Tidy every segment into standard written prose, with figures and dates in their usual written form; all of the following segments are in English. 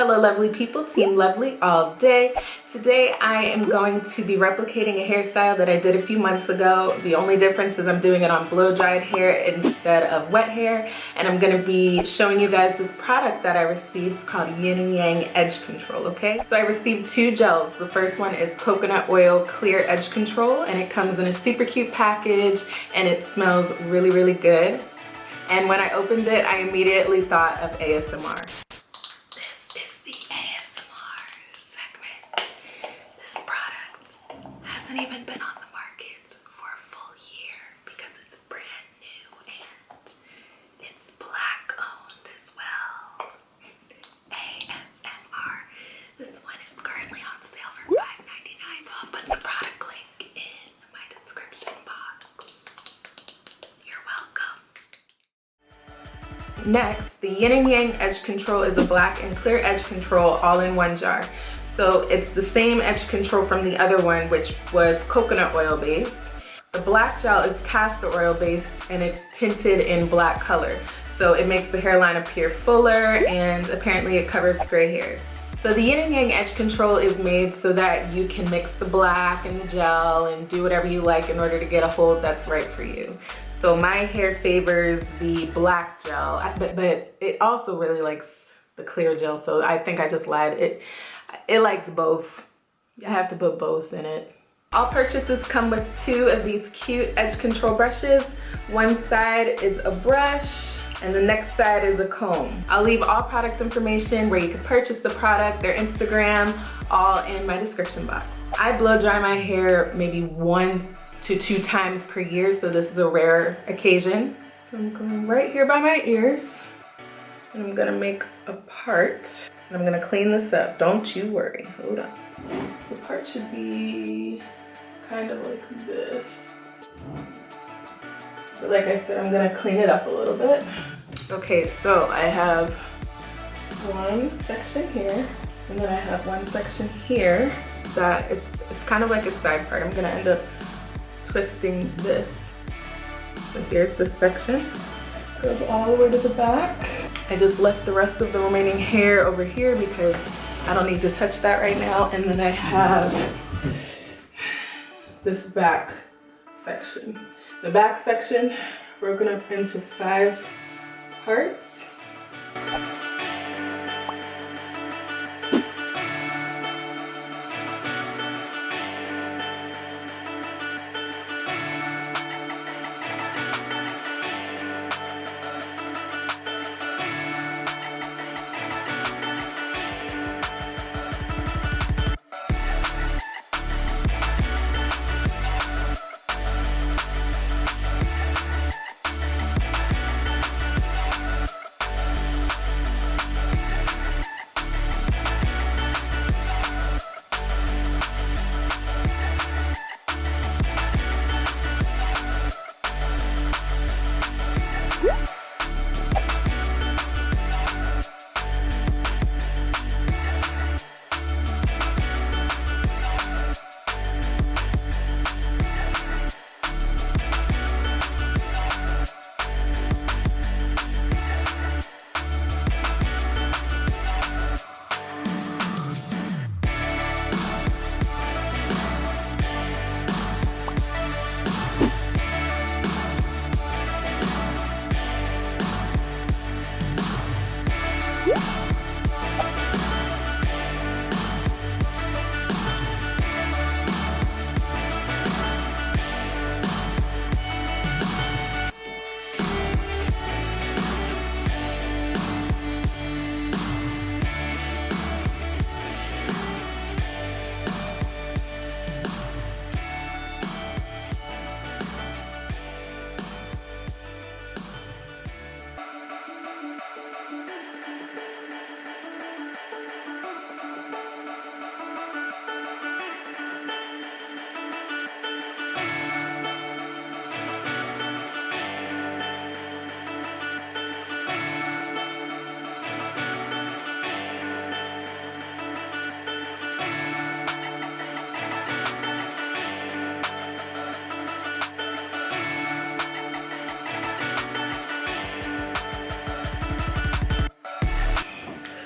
Hello lovely people, Team Lovely all day. Today I am going to be replicating a hairstyle that I did a few months ago. The only difference is I'm doing it on blow dried hair instead of wet hair, and I'm going to be showing you guys this product that I received called Yin and Yang Edge Control, okay? So I received two gels. The first one is coconut oil clear edge control, and it comes in a super cute package and it smells really good. And when I opened it, I immediately thought of ASMR. Hasn't even been on the market for a full year because it's brand new and it's black owned as well. ASMR. This one is currently on sale for $5.99, so I'll put the product link in my description box. You're welcome. Next, the Yin and Yang Edge Control is a black and clear edge control all in one jar. So it's the same edge control from the other one, which was coconut oil based. The black gel is castor oil based and it's tinted in black color. So it makes the hairline appear fuller and apparently it covers gray hairs. So the Yin and Yang Edge Control is made so that you can mix the black and the gel and do whatever you like in order to get a hold that's right for you. So my hair favors the black gel, but it also really likes the clear gel, so I think I just lied. It likes both. I have to put both in it. All purchases come with two of these cute edge control brushes. One side is a brush and the next side is a comb. I'll leave all product information where you can purchase the product, their Instagram, all in my description box. I blow dry my hair maybe 1 to 2 times per year, so this is a rare occasion. So I'm going right here by my ears and I'm gonna make a part. I'm gonna clean this up, don't you worry, hold on. The part should be kind of like this. But like I said, I'm gonna clean it up a little bit. Okay, so I have one section here, and then I have one section here that it's kind of like a side part. I'm gonna end up twisting this. So here's this section. Goes all the way to the back. I just left the rest of the remaining hair over here because I don't need to touch that right now. And then I have this back section. The back section broken up into 5 parts.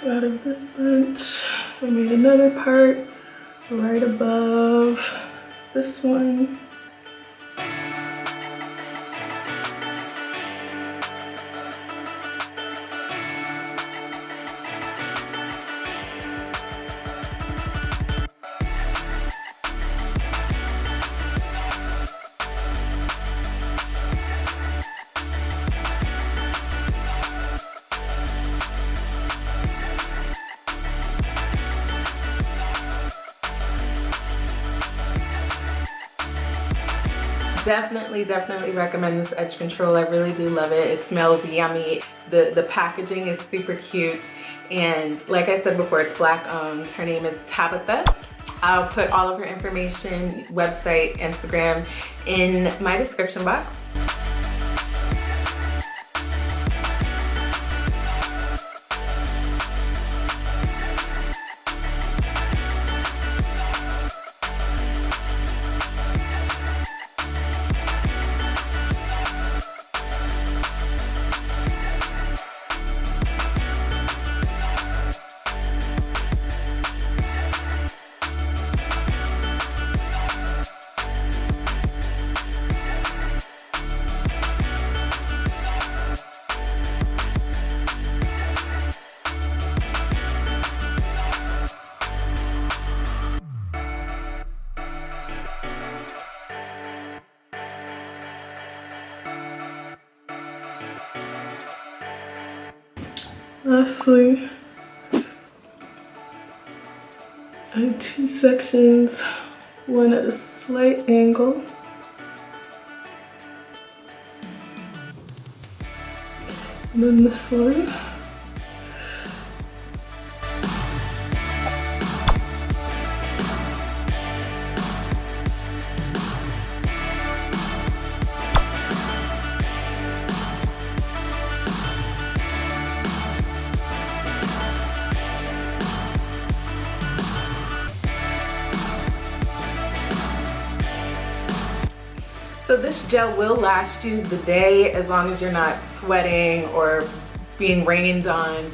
out of this bunch. I made another part right above this one. Definitely recommend this edge control. I really do love it. It smells yummy. The packaging is super cute. And like I said before, it's Black owned. Her name is Tabitha. I'll put all of her information, website, Instagram in my description box. Lastly, I have two sections, one at a slight angle. And then this one. So this gel will last you the day as long as you're not sweating or being rained on.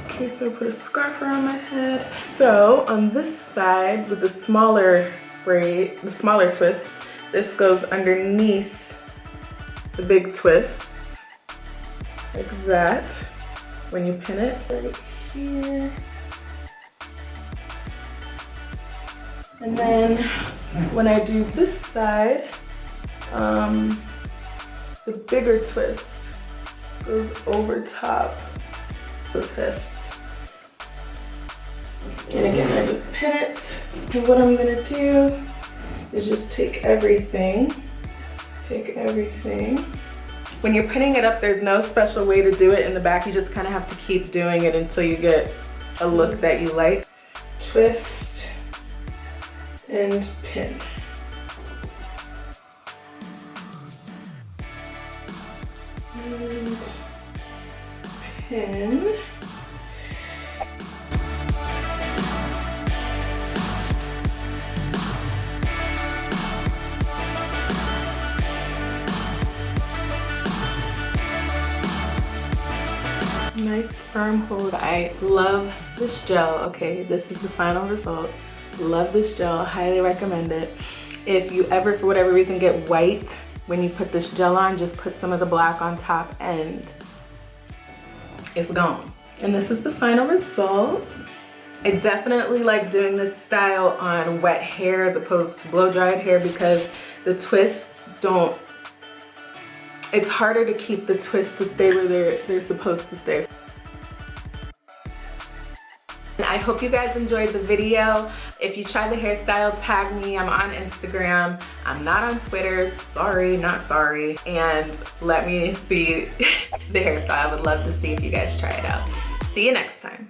Okay, so put a scarf around my head. So on this side with the smaller braid, the smaller twists, this goes underneath the big twists, like that, when you pin it, right here. And then when I do this side, the bigger twist goes over top the twists. And again, I just pin it. And what I'm gonna do is just take everything. When you're pinning it up, there's no special way to do it in the back. You just kind of have to keep doing it until you get a look that you like. Twist and pin. And pin. Nice firm hold. I love this gel. Okay, this is the final result. Love this gel, highly recommend it. If you ever, for whatever reason, get white when you put this gel on, just put some of the black on top and it's gone. And this is the final result. I definitely like doing this style on wet hair as opposed to blow dried hair because the twists don't, it's harder to keep the twists to stay where they're supposed to stay. And I hope you guys enjoyed the video. If you try the hairstyle, tag me. I'm on Instagram. I'm not on Twitter. Sorry, not sorry. And let me see the hairstyle. I would love to see if you guys try it out. See you next time.